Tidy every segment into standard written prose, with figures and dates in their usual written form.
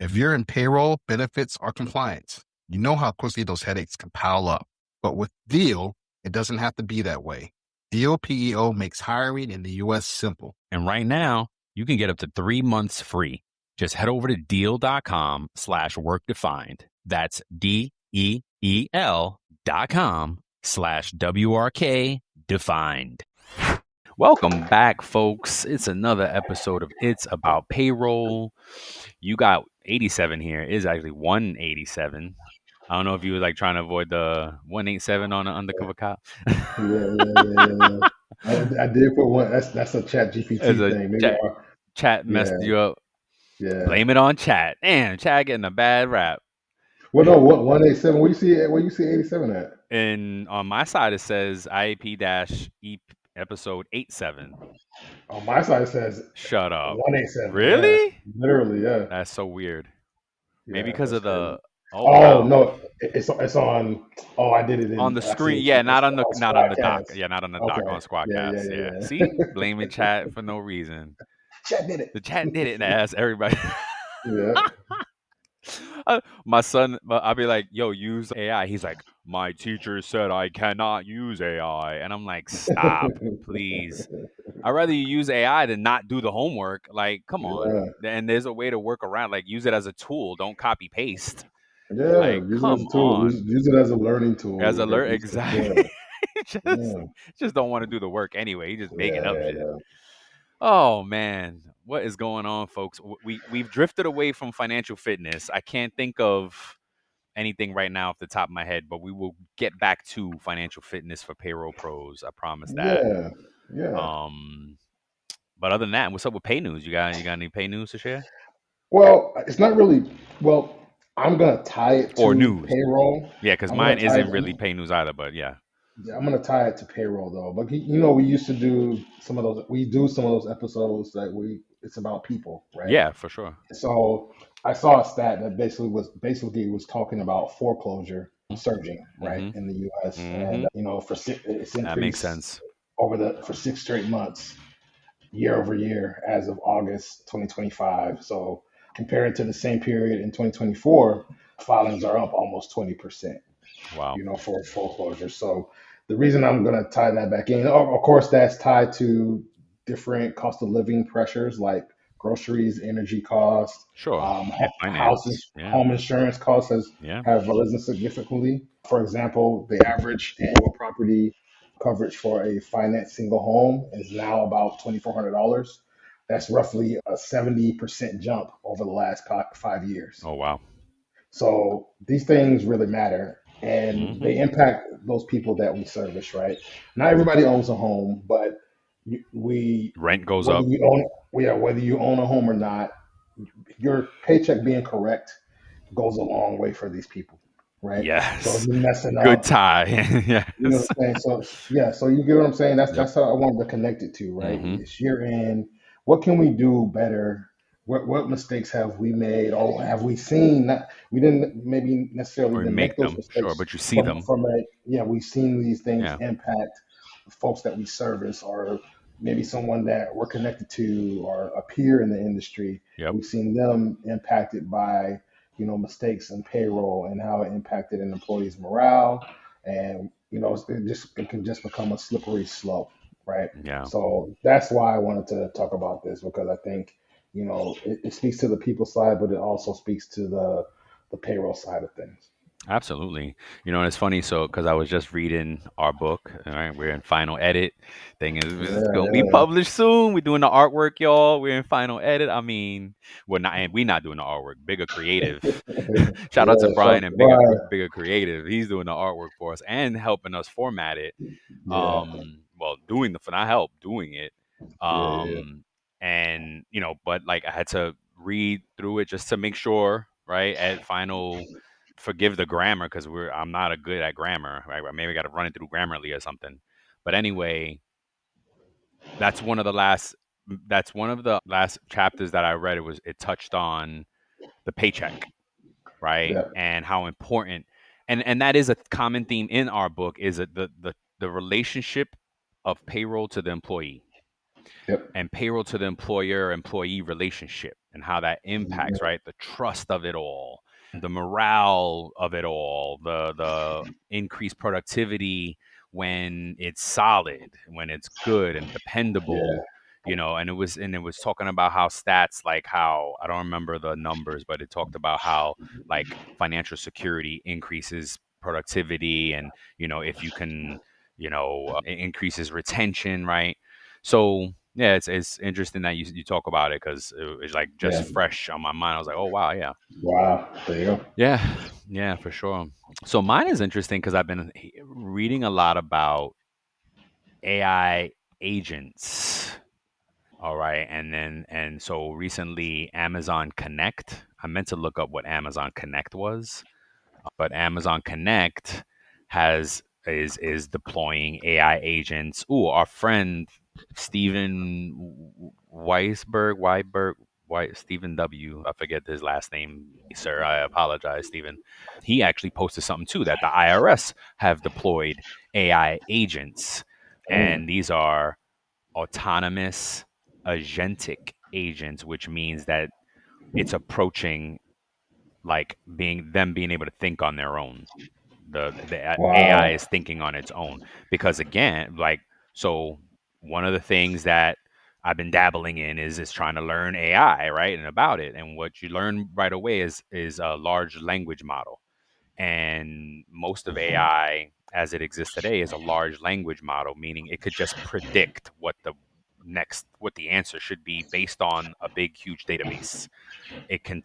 If you're in payroll, benefits, or compliance, you know how quickly those headaches can pile up. But with Deal, it doesn't have to be that way. Deal PEO makes hiring in the U.S. simple. And right now, you can get up to 3 months free. Just head over to deal.com/workdefined. That's DEEL.com/WRK defined. Welcome back, folks. It's another episode of It's About Payroll. You got 87 here. It's actually 187. I don't know if you were like trying to avoid the 187 on an undercover cop. Yeah. I did put one. That's a Chat As GPT a thing. Maybe. chat messed you up. Yeah. Blame it on chat. Damn, chat getting a bad rap. Well, no, what 187? Where you see 87 at? And on my side, it says IAP-E episode 87. On my side it says Shut up. 187. Yeah, Really? literally. Yeah. That's so weird. Maybe Yeah, because that's of the. crazy. Oh wow. No, it's on. Oh, I did it On the I see screen, it. yeah, It's not on the doc. Squadcast. Yeah, not on the doc Okay. on Squadcast. Yeah. Yeah. See, blaming chat for no reason. Chat did it. The chat did it, and ask everybody. Yeah. My son, I'll be like, "Yo, use AI." He's like, "My teacher said I cannot use AI," and I'm like, "Stop, please." I'd rather you use AI than not do the homework. Like, come on. Yeah. And there's a way to work around. Like, use it as a tool. Don't copy paste. Yeah. Like, Use it as come a tool. on. Use it as a learning tool. As alert, exactly. just, Yeah. just don't want to do the work anyway. You just making up shit. Yeah. Oh man, what is going on, folks? We've drifted away from financial fitness. I can't think of anything right now off the top of my head, but we will get back to financial fitness for payroll pros. I promise that. Yeah. But other than that, what's up with pay news? You got any pay news to share? Well, it's not really. Well, I'm gonna tie it Or to news? payroll. Yeah, because I'm gonna mine tie isn't it. really pay news either. But yeah. Yeah, I'm gonna tie it to payroll though. But we used to do some of those. We do some of those episodes that it's about people, right? Yeah, for sure. So I saw a stat that basically was talking about foreclosure surging, right, in the U.S. And it's That increased makes sense. for 6 straight months, year over year, as of August 2025. So compared to the same period in 2024, filings are up almost 20%. Wow. For foreclosure. So the reason I'm going to tie that back in, of course, that's tied to different cost of living pressures like groceries, energy costs, Sure. houses, Yeah. home insurance costs have risen significantly. For example, the average annual property coverage for a finance single home is now about $2,400. That's roughly a 70% jump over the last 5 years. Oh wow. So these things really matter, and they impact those people that we service, right? Not everybody owns a home, but rent goes whether up. Whether you own a home or not, your paycheck being correct goes a long way for these people, right? Yes. So if you're messing Good up, tie. Yes. you know what I'm saying? So you get what I'm saying? That's how I wanted to connect it to, right? It's year end. What can we do better? What mistakes have we made, or have we seen? We didn't maybe necessarily Or even make make those them, mistakes. sure, but you see them. We've seen these things Yeah. impact folks that we service, or maybe someone that we're connected to, or a peer in the industry. Yep. We've seen them impacted by mistakes in payroll and how it impacted an employee's morale, and it can just become a slippery slope, right? Yeah. So that's why I wanted to talk about this, because I think it speaks to the people side, but it also speaks to the payroll side of things. Absolutely. And it's funny. So, because I was just reading our book, all right, we're in final edit. Thing is, it's going to be published soon. We're doing the artwork, y'all. We're in final edit. I mean, we're not doing the artwork. Bigger Creative. Shout out to Brian and Bigger Creative. He's doing the artwork for us and helping us format it. Well, not help, doing it. And but like I had to read through it just to make sure, right, at final. Forgive the grammar, because I'm not a good at grammar, right? Maybe I got to run it through Grammarly or something. But anyway, that's one of the last chapters that I read. It touched on the paycheck, right? Yeah. And how important, and that is a common theme in our book, is the relationship of payroll to the employee. Yep. And payroll to the employer-employee relationship. and how that impacts, Mhm. right? The trust of it all, the morale of it all, the increased productivity when it's solid, when it's good and Yeah. dependable, and it was talking about how stats, like how, I don't remember the numbers, but it talked about how like financial security increases productivity, and if you can, it increases retention, right? So yeah, it's interesting that you talk about it, because it was like just Yeah. fresh on my mind. I was like, oh wow, yeah. Wow. There you go. Yeah, yeah, for sure. So mine is interesting because I've been reading a lot about AI agents. All right. And so recently, Amazon Connect, I meant to look up what Amazon Connect was, but Amazon Connect is deploying AI agents. Ooh, our friend Stephen Weisberg, Stephen W. I forget his last name, sir. I apologize, Stephen. He actually posted something too, that the IRS have deployed AI agents, Mm. and these are autonomous agentic agents, which means that it's approaching like being able to think on their own. The AI Wow. is thinking on its own, because again, like, so one of the things that I've been dabbling in is trying to learn AI, right, and about it, and what you learn right away is a large language model, and most of AI as it exists today is a large language model, meaning it could just predict what the answer should be based on a big huge database. It can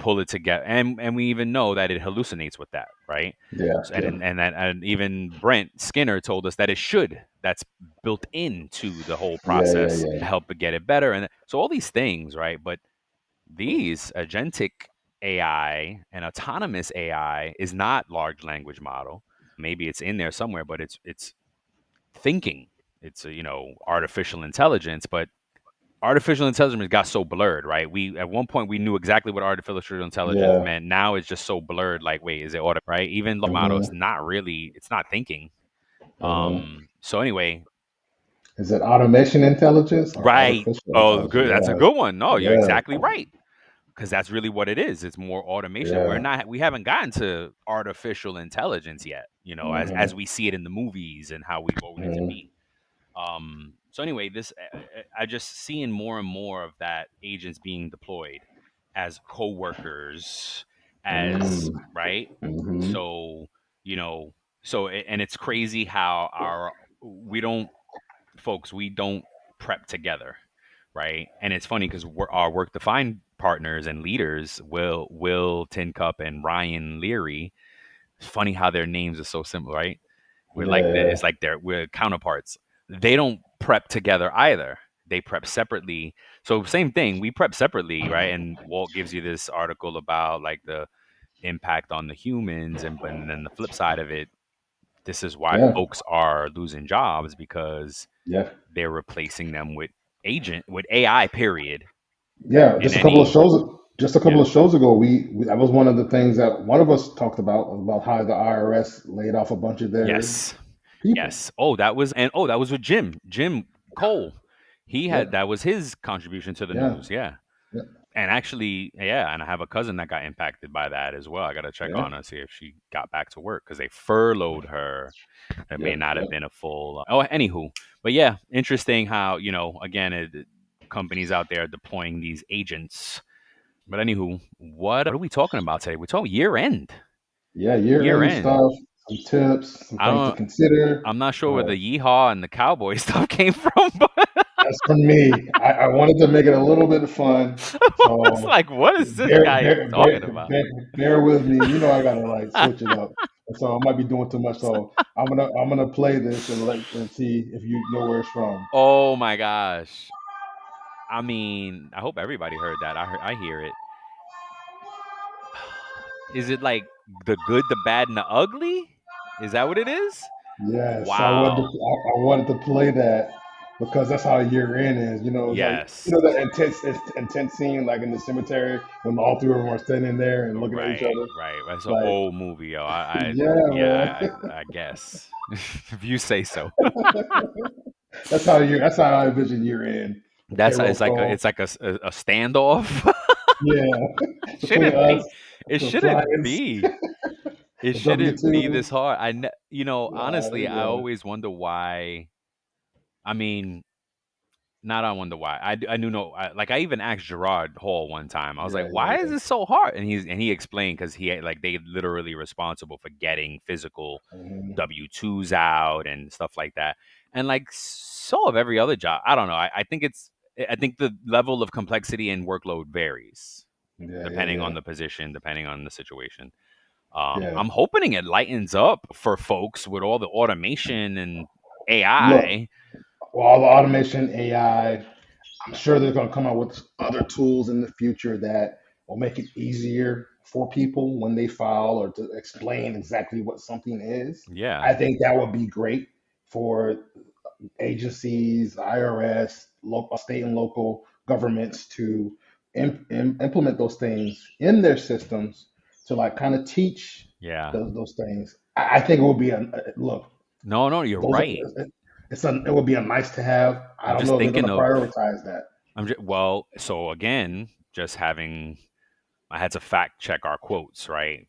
pull it together, and we even know that it hallucinates with that, right? Yeah. So, Yeah. and even Brent Skinner told us that it should. That's built into the whole Yeah. Yeah. process Yeah. to help it get it better, and so all these things, right? But these agentic AI and autonomous AI is not large language model. Maybe it's in there somewhere, but it's thinking. It's artificial intelligence, but artificial intelligence got so blurred, right? We at one point we knew exactly what artificial intelligence Yeah. meant. Now it's just so blurred. Like, wait, is it auto? Right? Even model, Mm-hmm. it's not really. It's not thinking. Mm-hmm. So anyway, Is it automation intelligence or right? artificial Oh, intelligence? good. That's a good one. No, you're Yeah. exactly right. Because that's really what it is. It's more automation. Yeah. We haven't gotten to artificial intelligence yet. As Mm-hmm. we see it in the movies and how we want it to Mm-hmm. be. So anyway, this I just seeing more and more of that agents being deployed as co-workers, as right. Mm-hmm. So you know, and it's crazy how we don't prep together, right? And it's funny because our work defined partners and leaders, Will Tincup and Ryan Leary. It's funny how their names are so similar, right? Yeah. It's like we're counterparts. They don't prep together either. They prep separately. So same thing, we prep separately, right? And Walt gives you this article about like the impact on the humans, and then the flip side of it, this is why Yeah. folks are losing jobs, because Yeah. they're replacing them with AI, period. Yeah. In any Just a couple Yeah. of shows ago, we that was one of the things that one of us talked about how the IRS laid off a bunch of their Yes. people. Yes. That was with Jim Cole. Yeah. That was his contribution to the Yeah. news. Yeah. Yeah. And actually, yeah, and I have a cousin that got impacted by that as well. I got to check Yeah. on her, see if she got back to work, because they furloughed her. It may Yep. not have Yep. been a full. Oh, anywho, but yeah, interesting how again, companies out there deploying these agents. But anywho, what are we talking about today? We're talking year end. Yeah. Year Year end end. stuff, some tips, some I things to don't. consider. I'm not sure where Uh, the yeehaw and the cowboy stuff came from, but That's from me. I wanted to make it a little bit fun, it's so like, what is this bear guy bear talking bear about? bear, bear with me. You know I gotta like switch it up, and so I might be doing too much. So I'm gonna play this and see if you know where it's from. Oh my gosh. I mean, I hope everybody heard that. I hear it. Is it like the good, the bad, and the ugly? Is that what it is? Yes, Wow. I wanted to play that because that's how year end is. It's like Yes. that intense scene like in the cemetery when all three of them are standing there and looking at each Right, other. right. That's an Like, old movie, yo. yeah, man. Yeah, I guess if you say so. That's how I envision year end. the That's payroll it's like code. a standoff. Yeah, between Shouldn't be. us, It the shouldn't clients, be. It the W shouldn't be twos. this hard. Honestly, I Yeah, always wonder why. I mean, not I wonder why. I knew no. Like I even asked Gerard Hall one time. I was like, yeah, yeah, "Why is yeah. this so hard?" And he explained because like they literally responsible for getting physical Hmm. W-2s out and stuff like that. And like so of every other job. I don't know. I think the level of complexity and workload varies Yeah, yeah, depending on yeah, the position, depending on the situation. yeah. I'm hoping it lightens up for folks with all the automation and Look, AI. well, all the automation, AI. I'm sure they're going to come out with other tools in the future that will make it easier for people when they file or to explain exactly what something is. Yeah, I think that would be great for agencies, IRS, local, state and local governments to implement those things in their systems to like kind of teach yeah. those things. I think it would be a look. No, no, you're Those are right. it would be a nice to have. I I'm don't just know if they're going thinking to of. prioritize that. Well, so again, just having. I had to fact check our quotes, right?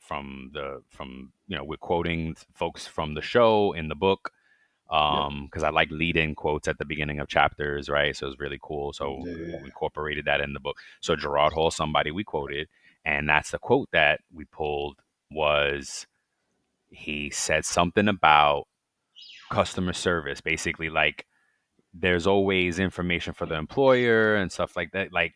We're quoting folks from the show in the book, Yep. because I like lead-in quotes at the beginning of chapters, right? So it was really cool. So Yeah. we incorporated that in the book. So Gerard Hall, somebody we quoted, and that's the quote that we pulled was he said something about customer service, basically like there's always information for the employer and stuff like that. Like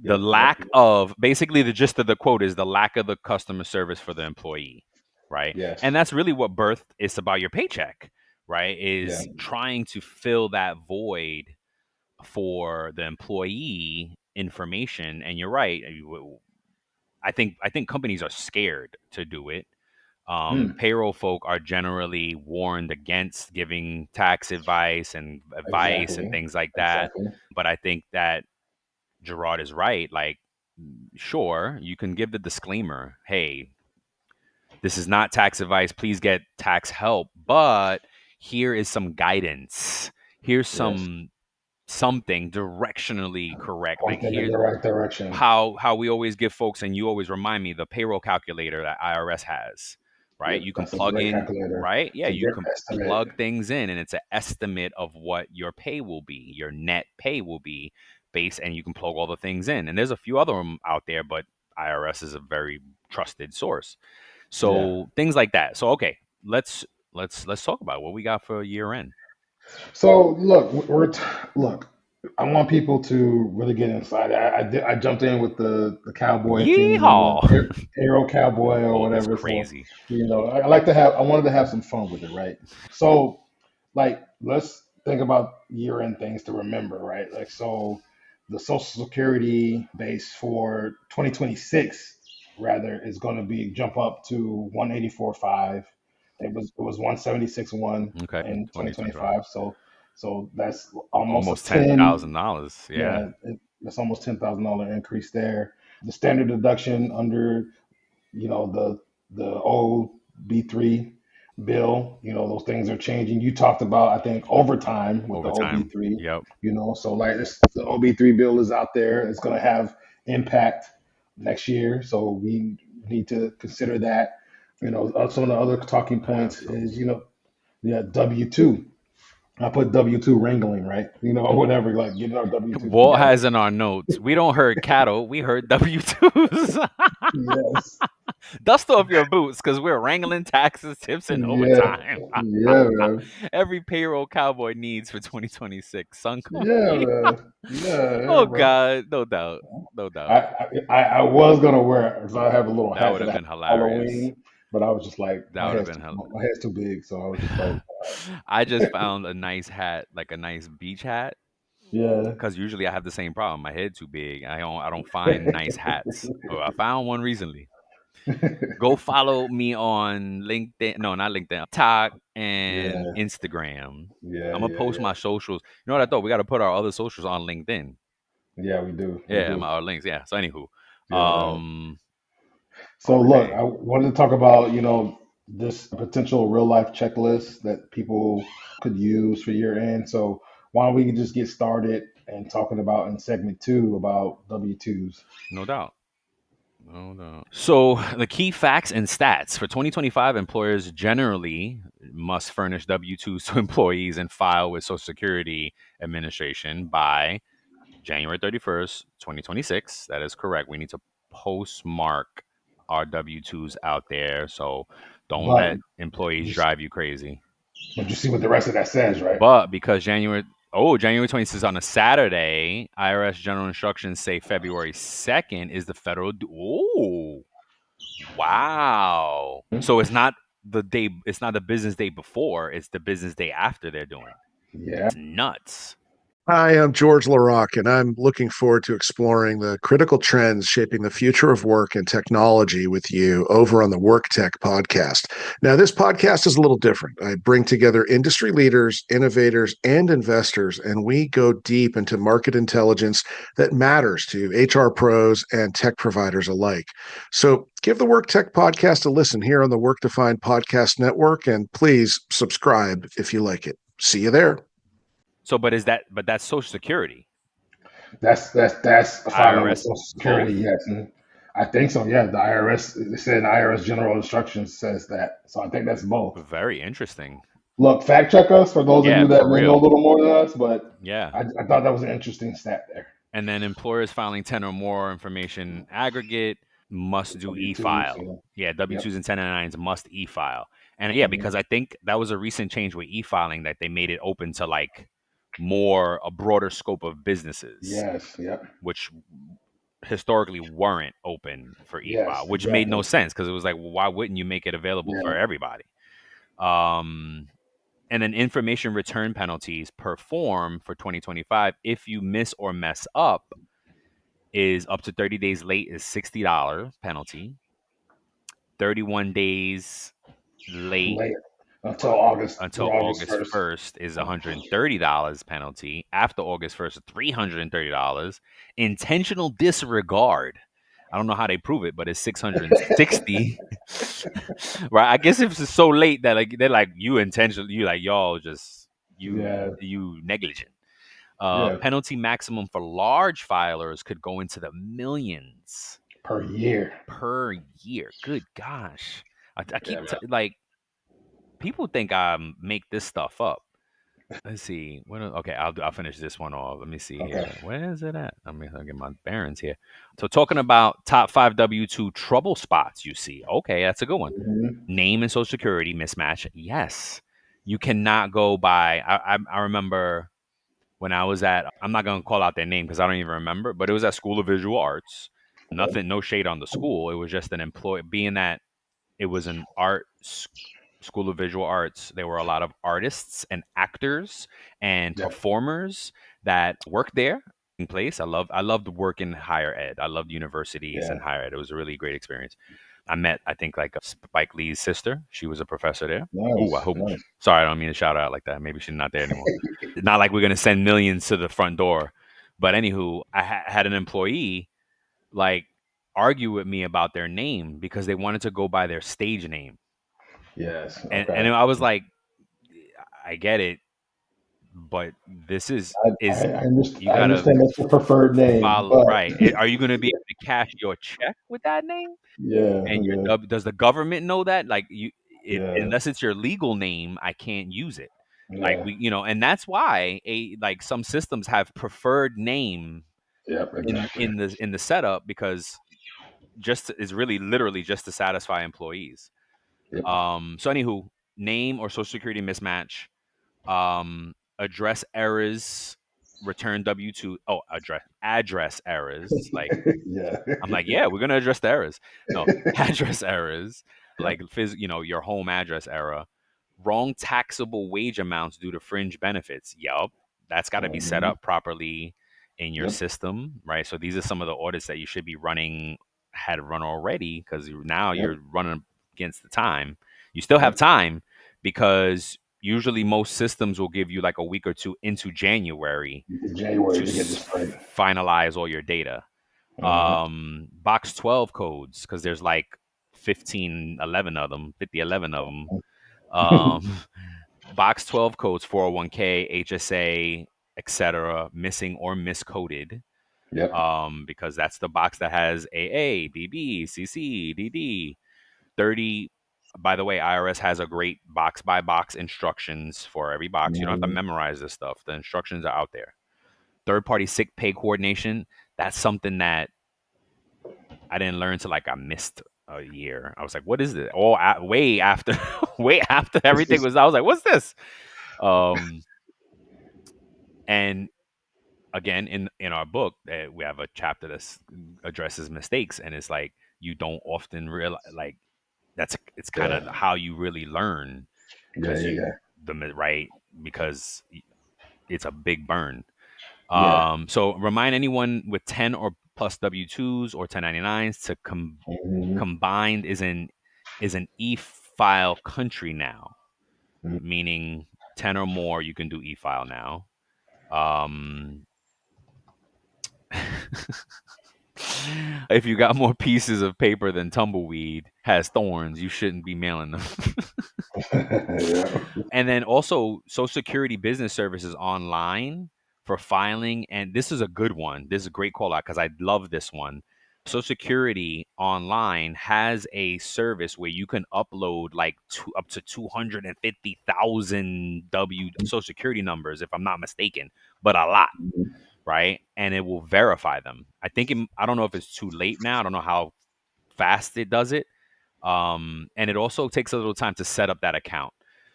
the Yep. Yep. lack of basically the gist of the quote is the lack of the customer service for the employee, right? Yes. And that's really what birth is about your paycheck, right? Yeah. Is trying to fill that void for the employee information. And you're right. I think companies are scared to do it. Hmm. Payroll folk are generally warned against giving tax advice and Exactly. things like that. Exactly. But I think that Gerard is right. Like, sure, you can give the disclaimer, hey, this is not tax advice. Please get tax help. But here is some guidance. Here's Yes. something directionally correct. Like Pointing in here's the right direction. how we always give folks, and you always remind me, the payroll calculator that IRS has, right? Yep. You can That's a plug great in, calculator. right? Yeah, It's a you great can estimate. plug things in, and it's an estimate of what your pay will be, your net pay will be based, and you can plug all the things in. And there's a few other them out there, but IRS is a very trusted source. Yeah. So things like that. So okay, let's talk about what we got for year end. So look, look. I want people to really get inside. I jumped in with the cowboy theme, Yeehaw! hero cowboy or Oh, it's whatever. So crazy. I like to have. I wanted to have some fun with it, right? So like let's think about year end things to remember, right? Like so the Social Security base for 2026 rather is going to be jump up to 184.5. It was 176.1 Okay, in 2025. 2025. So that's almost a Almost ten 10. thousand dollars. Yeah. Yeah, that's almost $10,000 increase there. The standard deduction under the OB3 bill, those things are changing. You talked about, I think, overtime with the Overtime. OB3, Yep. so like the OB3 bill is out there. It's going to have impact next year. So we need to consider that. Some of the other talking I have points some. is, yeah, W-2. I put W-2 wrangling, right? Whatever, like getting our W-2s Walt together. has in our notes. We don't herd cattle. We herd W-2s. Yes. Dust off your boots because we're wrangling taxes, tips, and Yeah. overtime. Yeah, man. Every payroll cowboy needs for 2026. Son, come Yeah, here. man. Yeah, yeah, Oh bro. God, no doubt, no I, doubt. I was gonna wear it because I have a little That hat would that have I have been for hilarious. Halloween, but I was just like, That would have been my head's too big, so I was just like, I just found a nice hat, like a nice beach hat, yeah. because usually I have the same problem. My head too big. I don't find nice hats. Oh, I found one recently. Go follow me on LinkedIn. No, not LinkedIn. TikTok and Yeah, Instagram. yeah, I'm gonna yeah, post yeah, my socials. You know what I thought? We got to put our other socials on LinkedIn. yeah. We do, we Yeah, do. our links. Yeah. So anywho, Yeah, man. um, So look, okay. I wanted to talk about this potential real life checklist that people could use for year end. So why don't we just get started? and talking about in segment 2 about W-2s. No doubt. No doubt. So the key facts and stats for 2025, employers generally must furnish W-2s to employees and file with Social Security Administration by January 31st, 2026. That is correct. We need to postmark our W-2s out there. So don't But let employees you, drive you crazy. but you see what the rest of that says, right? But because January 26th is on a Saturday, IRS general instructions say February 2nd is the federal. Oh, wow. So it's not the business day before, it's the business day after they're doing it. Yeah. It's nuts. Hi, I'm George LaRock, and I'm looking forward to exploring the critical trends shaping the future of work and technology with you over on the Work Tech podcast. Now, this podcast is a little different. I bring together industry leaders, innovators, and investors, and we go deep into market intelligence that matters to HR pros and tech providers alike. So give the Work Tech podcast a listen here on the Work Defined Podcast Network, and please subscribe if you like it. See you there. So, but that's Social Security. That's a filing with IRS Social Security. both? Yes, and I think so. Yeah, the IRS. It said IRS general instructions says that. So I think that's both. Very interesting. Look, fact check us for those of Yeah, you that for may know a real. little more than us. But Yeah. I thought that was an interesting stat there. And then employers filing 10 or more information aggregate must do W-2s. e-file. Yeah, Yep. W-2s and 1099s must e-file. And yeah, because I think that was a recent change with e-filing that they made it open to like a broader scope of businesses, Yes. Yep. which historically weren't open for e-file, Yes. which made no Exactly. sense because it was like, well, why wouldn't you make it available for Yeah. everybody? And then information return penalties per form for 2025, if you miss or mess up, is up to 30 days late is $60 penalty. 31 days late Late until August until through August August 1st. 1st is $130 penalty. After August 1st, $330. Intentional disregard. I don't know how they prove it, but it's 660. Right? I guess if it's so late that like they're like you intentionally, you like y'all just Yeah. you negligent. Yeah. Penalty maximum for large filers could go into the millions Per year. per year. Good gosh. I keep Yeah, like people think I make this stuff up. Let's see. Okay, I'll finish this one off. Let me see man. Okay. here. Where is it at? I'll get my bearings here. So talking about top 5 W-2 trouble spots you see. Okay, that's a good one. Mhm. Name and social security mismatch. Yes. You cannot go by I remember when I was at I'm not gonna call out their name because I don't even remember, but it was at School of Visual Arts. Okay. Nothing, no shade on the school. It was just an employee being that it was an school of visual arts. There were a lot of artists and actors and Yep. performers that worked there in place. I loved working higher ed. I loved universities Yeah. and higher ed. It was a really great experience. I met, I think, like Spike Lee's sister. She was a professor there. Oh, I Nice. hope. Nice. Sorry, I don't mean to shout her out like that. Maybe she's not there anymore. It's not like we're gonna send millions to the front door. But anywho, I had an employee like argue with me about their name because they wanted to go by their stage name. Yes. And Okay. I was like, I get it, but this is you I gotta understand that's your preferred name, follow but right. Are you gonna be able to cash your check with that name? yeah. And Okay. does the government know that? Like if Yeah. unless it's your legal name, I can't use it. Like Yeah. and that's why like some systems have preferred name Yep. Exactly. in the setup because is really literally just to satisfy employees. Yep. So anywho, name or social security mismatch, address errors, return W-2. Oh, address errors. Like Yeah. I'm like, yeah, we're gonna address the errors. No, address errors, Yep. like your home address error, wrong taxable wage amounts due to fringe benefits. Yup, that's got to be set Mhm. up properly in your Yep. system, right? So these are some of the audits that you should be running, had run already, because now Yep. you're running against the time. You still have Yep. time because usually most systems will give you like a week or two into January In January to to get this right. finalize all your data. Mhm. Box 12 codes because there's like 15 11 of them, 50 11 of them. um Box 12 codes, 401k, HSA, etc., missing or miscoded. Yep. Because that's the box that has AA, BB, CC, DD. 30. By the way, IRS has a great box by box instructions for every box. You don't have to Mm-hmm. memorize this stuff. The instructions are out there. Third party sick pay coordination. That's something that I didn't learn till like I missed a year. I was like, what is this? Oh, way after, way after everything was, I was like, what's this? Um, and again, in our book, we have a chapter that addresses mistakes, and it's like you don't often realize like it's kind of Yeah. how you really learn Yeah. because Yeah. right because it's a big burn. Yeah. So remind anyone with 10 or plus W-2s or 1099s to Mm-hmm. combined is an e-file country now, Mm-hmm. meaning 10 or more you can do e-file now. Um, if you got more pieces of paper than tumbleweed has thorns, you shouldn't be mailing them. Yeah. And then also Social Security Business Services online for filing. And this is a good one. This is a great call out because I love this one. Social Security online has a service where you can upload like up to 250,000 Social Security numbers, if I'm not mistaken, but a lot, right? And it will verify them. I don't know if it's too late now. I don't know how fast it does it. And it also takes a little time to set up that account.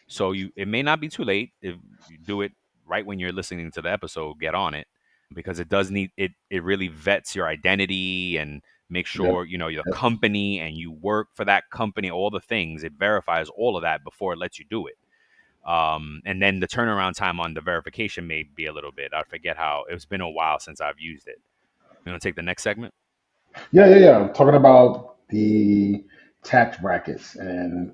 So it may not be too late if you do it right when you're listening to the episode. Get on it because it does need it. It really vets your identity and make Yep. sure you know your Yep. company and you work for that company. All the things it verifies all of that before it lets you do it. And then the turnaround time on the verification may be a little bit. I forget how it's been a while since I've used it. You want to take the next segment? Yeah. Yeah. Yeah. Talking about the tax brackets and,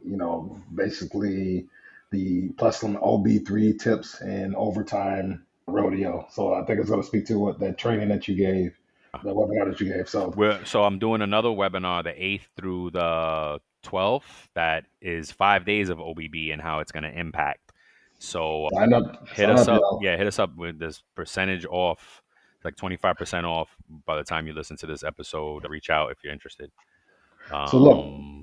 basically the plus some OB3 tips and overtime rodeo. So I think it's going to speak to what that training that you gave, the webinar that you gave. So So I'm doing another webinar, the 8th through the 12th, that is 5 days of OBB and how it's going to impact. So hit sign us up, up. y'all. Yeah, hit us up with this percentage off, like 25% off by the time you listen to this episode. Reach out if you're interested. So look,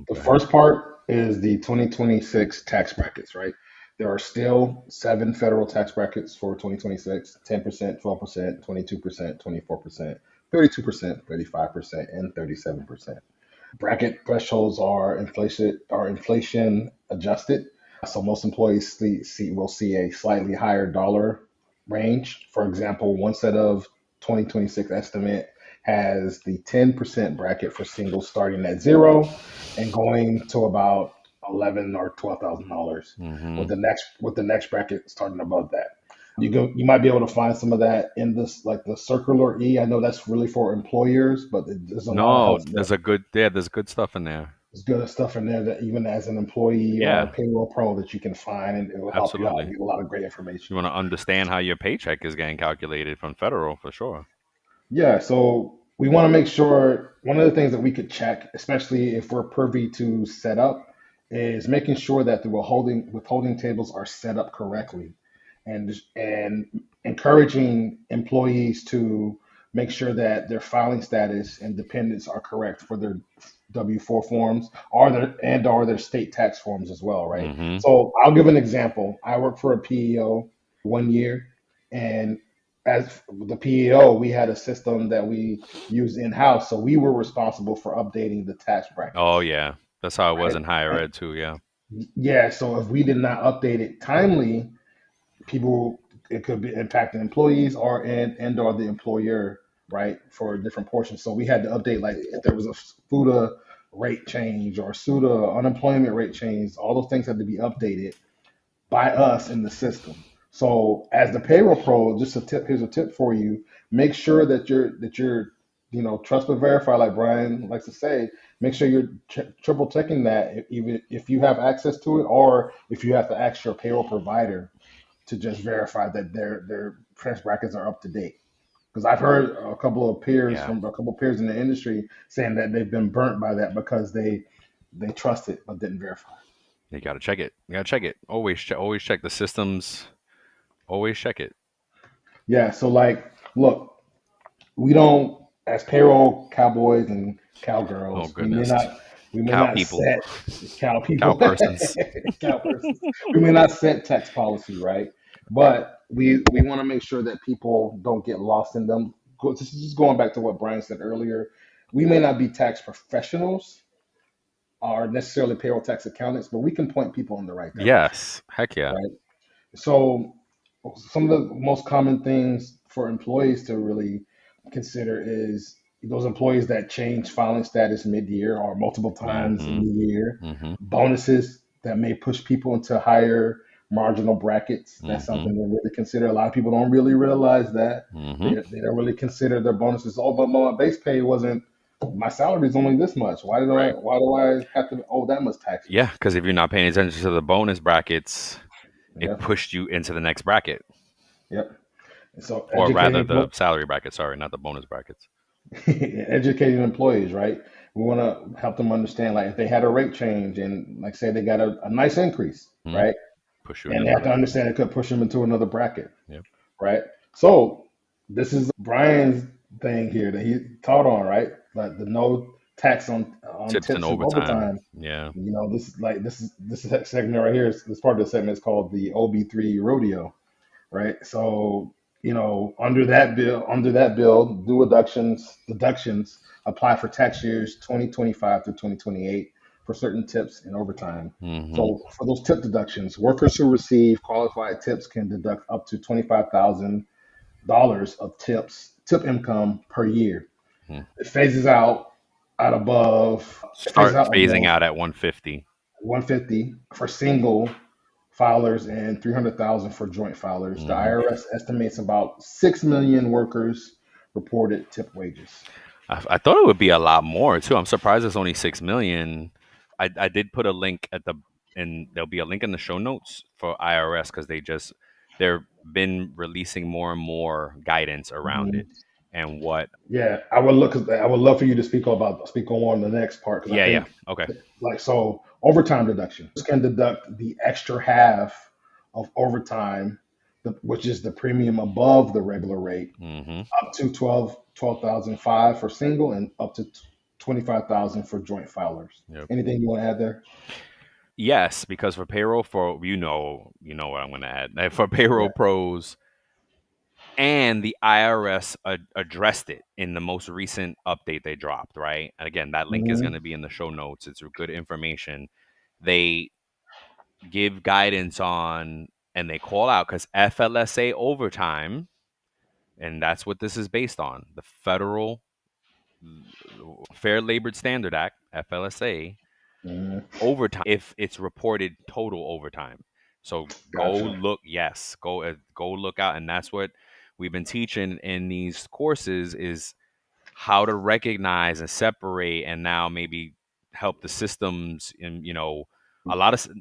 the Go ahead. first part is the 2026 tax brackets, right? There are still 7 federal tax brackets for 2026: 10%, 12%, 22%, 24%, 32%, 35%, and 37%. Bracket thresholds are inflation adjusted. So most employees will see a slightly higher dollar range. For example, one set of 2026 estimate has the 10% bracket for singles starting at zero and going to about 11 or $12,000, Mm-hmm. with the next bracket starting above that. You might be able to find some of that in this, like the circular E. I know that's really for employers, but there's a lot of No, help. there's good stuff in there. There's good stuff in there that even as an employee or a Yeah, payroll pro that you can find, and it will help you out and absolutely. get a lot of great information. You want to understand how your paycheck is getting calculated from federal for sure. Yeah, so we want to make sure one of the things that we could check, especially if we're privy to set up, is making sure that the withholding tables are set up correctly, and encouraging employees to make sure that their filing status and dependents are correct for their W-4 forms or their state tax forms as well, right? Mm-hmm. So I'll give an example. I worked for a PEO one year, and as the PEO, we had a system that we used in house, so we were responsible for updating the tax Oh brackets, yeah, that's how it was right? in higher ed too. Yeah. Yeah, so if we did not update it timely, people it could be impacting employees or the employer, right, for different portions. So we had to update, like if there was a FUTA rate change or SUTA unemployment rate change, all those things had to be updated by us in the system. So as the payroll pro, just a tip, here's a tip for you. Make sure that you're trust but verify, like Brian likes to say. Make sure you're triple checking that, even if you have access to it, or if you have to ask your payroll provider to just verify that their tax brackets are up to date. Because I've heard Yeah. a couple of peers in the industry saying that they've been burnt by that because they trusted but didn't verify. You gotta check it. You gotta check it. Always check the systems. Always check it. Yeah. So like, look, we don't, as payroll cowboys and Oh cowgirls, goodness. we may Cow not people. set cow Cow people, persons. cow persons. We may not set tax policy, right? But we want to make sure that people don't get lost in them. This is just going back to what Brian said earlier. We may not be tax professionals or necessarily payroll tax accountants, but we can point people in the right direction, Yes. Heck yeah. right? So, some of the most common things for employees to really consider is those employees that change filing status mid-year or multiple times in Mm-hmm. the year, Mm-hmm. bonuses that may push people into higher marginal brackets. That's Mm-hmm. something to really consider. A lot of people don't really realize that. Mm-hmm. They don't really consider their bonuses. Oh, but my base pay wasn't. My salary is only this much. Right. Why do I have to owe that much taxes? Yeah, because if you're not paying attention to the bonus brackets, it Yeah. pushed you into the next bracket. Yep. So Or rather the salary bracket, sorry, not the bonus brackets. educating employees, right? We want to help them understand, like, if they had a rate change and, like, say they got a nice increase, Mm-hmm. right? Push you in And they another have to bracket. understand it could push them into another bracket, Yep. right? So this is Brian's thing here that he taught on, right? Like the no tax on Tips and tips and overtime. overtime. Yeah. You know, this is segment right here. This part of the segment is called the OB3 rodeo, right? So, under that bill, deductions apply for tax years 2025 to 2028 for certain tips and overtime. Mm-hmm. So for those tip deductions, workers who receive qualified tips can deduct up to $25,000 of tip income per year. Mm-hmm. It phases out Start phasing above out at 150. 150 for single filers and 300,000 for joint filers. The Mm-hmm. IRS estimates about 6 million workers reported tip wages. I thought it would be a lot more too. I'm surprised it's only 6 million. I did put a link and there'll be a link in the show notes for IRS because they've been releasing more and more guidance around Mhm. it and what. Yeah, I would love for you to speak on the next part because I Yeah. think, Okay. like, so overtime deduction can deduct the extra half of overtime, which is the premium above the regular rate, Mm-hmm. up to 12,005 for single and up to 25,000 for joint filers. Yep. Anything you want to add there? Yes, because for payroll, for what I'm going to add. For payroll Yeah. pros, and the IRS addressed it in the most recent update they dropped, right? And again, that link is going to Hmm. be in the show notes. It's good information. They give guidance on and they call out because FLSA overtime, and that's what this is based on, the Federal Fair Labor Standard Act, FLSA, Hmm. overtime if it's reported total overtime. So Gotcha. go look out, and that's what we've been teaching in these courses is how to recognize and separate, and now maybe help the systems. And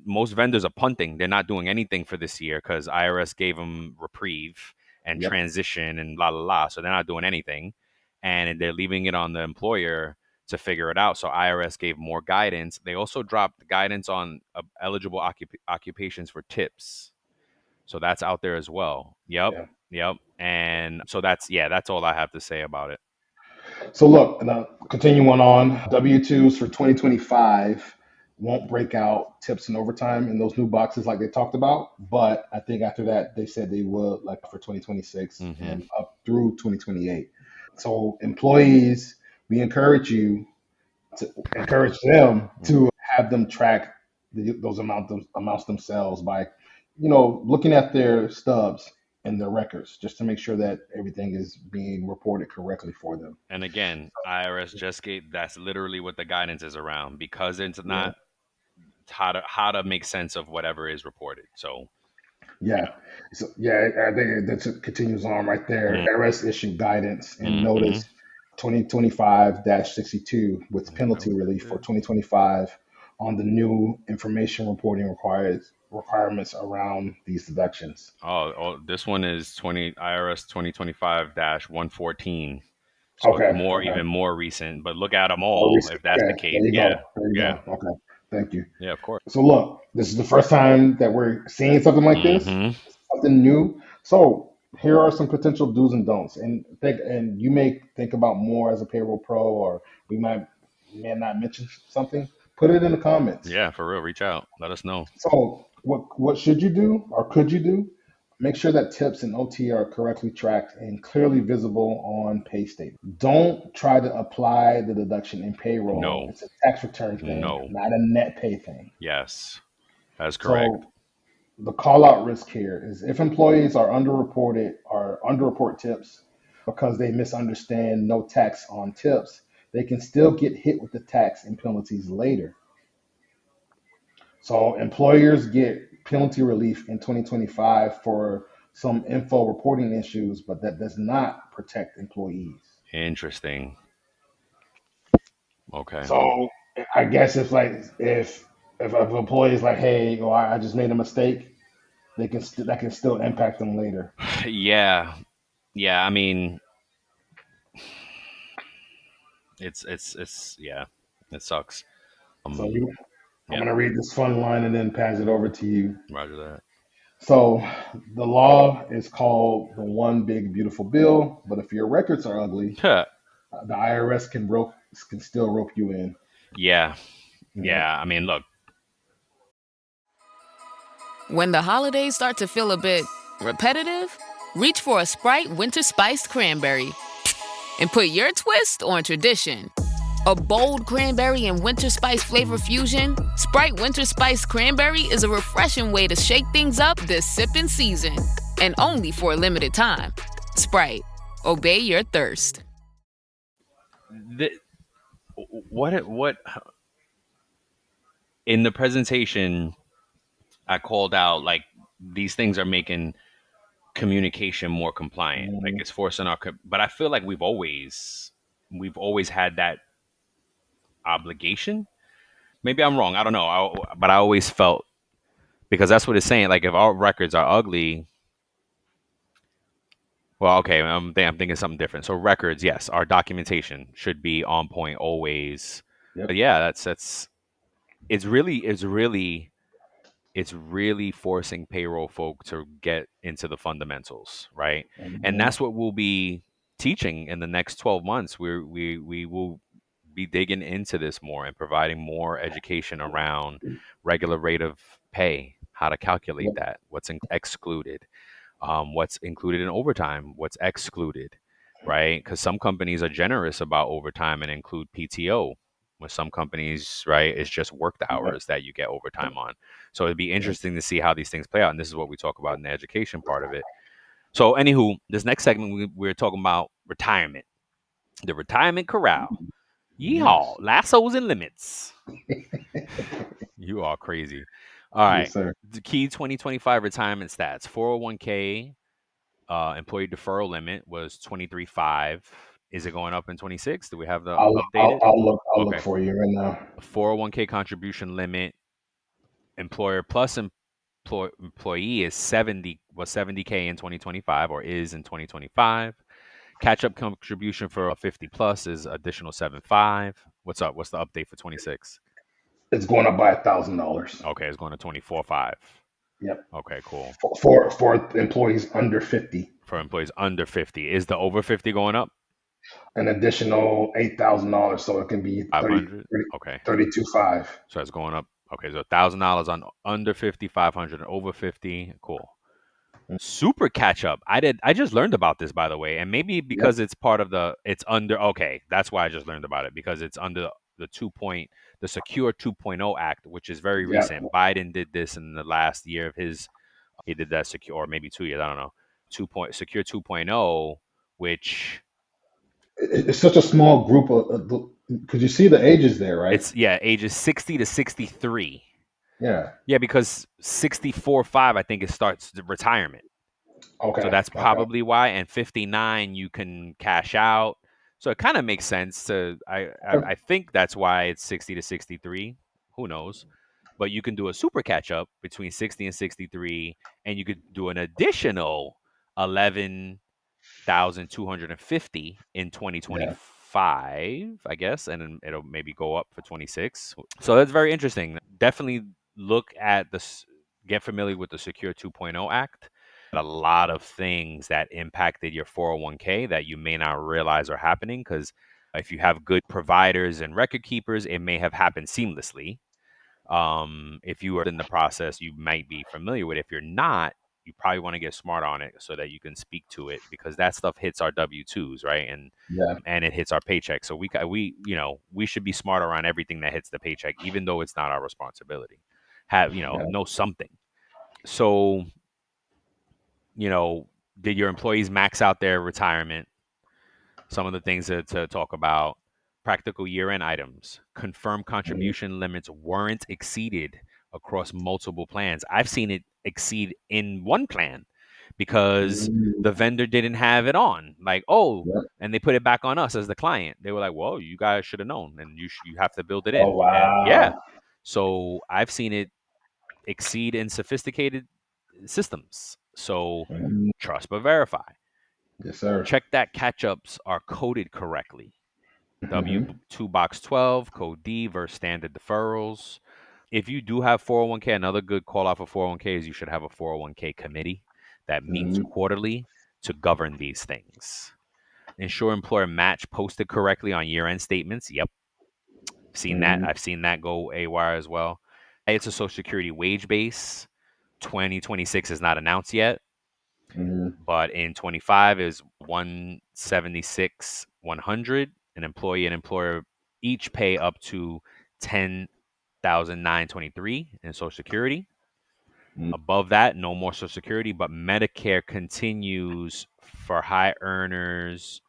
most vendors are punting; they're not doing anything for this year because IRS gave them reprieve and Yep. transition and la la la. So they're not doing anything, and they're leaving it on the employer to figure it out. So IRS gave more guidance. They also dropped guidance on eligible occupations for tips. So that's out there as well. Yep. Yeah. Yep. And so that's all I have to say about it. So look, now continuing on, W-2s for 2025 won't break out tips and overtime in those new boxes like they talked about, but I think after that they said they will, like, for 2026 Mm-hmm. and up through 2028. So employees, we encourage them to have them track those amounts themselves by, looking at their stubs and their records just to make sure that everything is being reported correctly for them. And again, IRS just gave that's literally what the guidance is around because it's Yeah. not how to make sense of whatever is reported. So Yeah. So yeah, I think that continues on right there. mm, IRS issued guidance and mm-hmm. notice 2025-62 with penalty relief for 2025 on the new information reporting requirements around these deductions. This one is IRS 2025-114. So it's Okay. Okay. even more recent, but look at them More all recent. if that's Okay. the There case. you Yeah. go. There you Yeah. go. Okay. Thank you. Yeah, of course. So look, this is the first time that we're seeing something like this, Mm-hmm. something new. So here are some potential do's and don'ts, and you may think about more as a payroll pro, or we may not mention something. Put it in the comments. Yeah, for real. Reach out. Let us know. So what should you do or could you do? Make sure that tips and OT are correctly tracked and clearly visible on pay statement. Don't try to apply the deduction in payroll. No. It's a tax return thing, No. not a net pay thing. Yes, that's correct. So the call out risk here is if employees are underreported or underreport tips because they misunderstand no tax on tips, they can still get hit with the tax and penalties later. So employers get penalty relief in 2025 for some info reporting issues, but that does not protect employees. Interesting. Okay. So I guess if an employee is like, hey, well, I just made a mistake, that can still impact them later. Yeah. Yeah. I mean, it's yeah. It sucks. So Um. I'm Yeah. gonna read this fun line and then pass it over to you. Roger that. So the law is called the One Big Beautiful Bill, but if your records are ugly, the IRS can still rope you in. Yeah. Yep. Yeah. I mean, look. When the holidays start to feel a bit repetitive, reach for a Sprite Winter Spiced Cranberry and put your twist on tradition. A bold cranberry and winter spice flavor fusion, Sprite Winter Spiced Cranberry is a refreshing way to shake things up this sipping season. And only for a limited time. Sprite, obey your thirst. What in the presentation I called out, like, these things are making communication more compliant. Like, Mhm. it's forcing but I feel like we've always had that obligation. Maybe I'm wrong. I don't know. But I always felt, because that's what it's saying. Like, if our records are ugly, well, okay, I'm thinking something different. So records, yes, our documentation should be on point always. But Yep. yeah, that's it's really forcing payroll folk to get into the fundamentals, right? And Mhm. that's what we'll be teaching in the next 12 months. We will be digging into this more and providing more education around regular rate of pay, how to calculate Yep. that, what's excluded, what's included in overtime, what's excluded, right? Because some companies are generous about overtime and include PTO. With some companies, right, it's just worked Yep. hours that you get overtime on. So it'd be Yep. interesting to see how these things play out. And this is what we talk about in the education part of it. So, anywho, this next segment, we're talking about retirement, the retirement corral. Yeehaw, Yes. lassos and limits. You are crazy. All right. Yes, sir. The key 2025 retirement stats: 401k employee deferral limit was 23.5. Is it going up in 26? Do we have the updated? I'll look Okay. for you right now. 401k contribution limit, employer plus employee is 70k in 2025, or is in 2025. Catch up contribution for a 50 plus is additional 7.5. What's up? What's the update for 26? It's going up by $1,000. Okay, it's going to 24.5. Yep. Okay, cool. For employees under 50, For employees under 50, is the over 50 going up? an additional $8,000, so it can be 500. Okay, 32.5. so it's going up. Okay, so $1,000 on under 50, 500 and over 50. Cool. Super catch up. I just learned about this, by the way, and maybe Yep. because it's part of it's under. Okay, that's why I just learned about it, because it's under the Secure 2.0 Act, which is very Yep. recent. Biden did this in the last year of his. He did that secure, or maybe 2 years. I don't know. Secure 2.0, which It's such a small group because you see the ages there, right? it's ages 60 to 63. Yeah. Yeah, because 64.5, I think it starts the retirement. So Okay. that's Okay. probably why. And 59, you can cash out. So it kind of makes sense to. I think that's why it's 60 to 63. Who knows? But you can do a super catch up between 60 and 63, and you could do an additional 11,250 in Yeah. 2025, I guess, and then it'll maybe go up for 26. So that's very interesting. Definitely look at get familiar with the Secure 2.0 Act. a lot of things that impacted your 401k that you may not realize are happening, because if you have good providers and record keepers, it may have happened seamlessly. If you are in the process, you might be familiar with it. If you're not, you probably want to get smart on it so that you can speak to it, because that stuff hits our W-2s, right? Yeah. And it hits our paycheck. So we should be smart around everything that hits the paycheck, even though it's not our responsibility. Yeah. Know something. So, did your employees max out their retirement? Some of the things to talk about: practical year-end items, confirmed Mhm. contribution limits weren't exceeded across multiple plans. I've seen it exceed in one plan because Mhm. the vendor didn't have it on. Like, oh, Yep. and they put it back on us as the client. They were like, well, you guys should have known, and you have to build it Oh in. And yeah, wow. so I've seen it exceed in sophisticated systems. So Mhm. trust but verify. Yes, sir. Check that catch-ups are coded correctly. Hmm. W-2 box 12, code D versus standard deferrals. If you do have 401k, another good call out for 401k is you should have a 401k committee that meets Hmm. quarterly to govern these things. Ensure employer match posted correctly on year-end statements. Yep, seen that. Hmm. I've seen that go AWire as well. It's a Social Security wage base. 2026 is not announced yet, Hmm. but in 25 is 176 100. An employee and employer each pay up to 10,923 in Social Security. Above that, no more Social Security, but Medicare continues for high earners.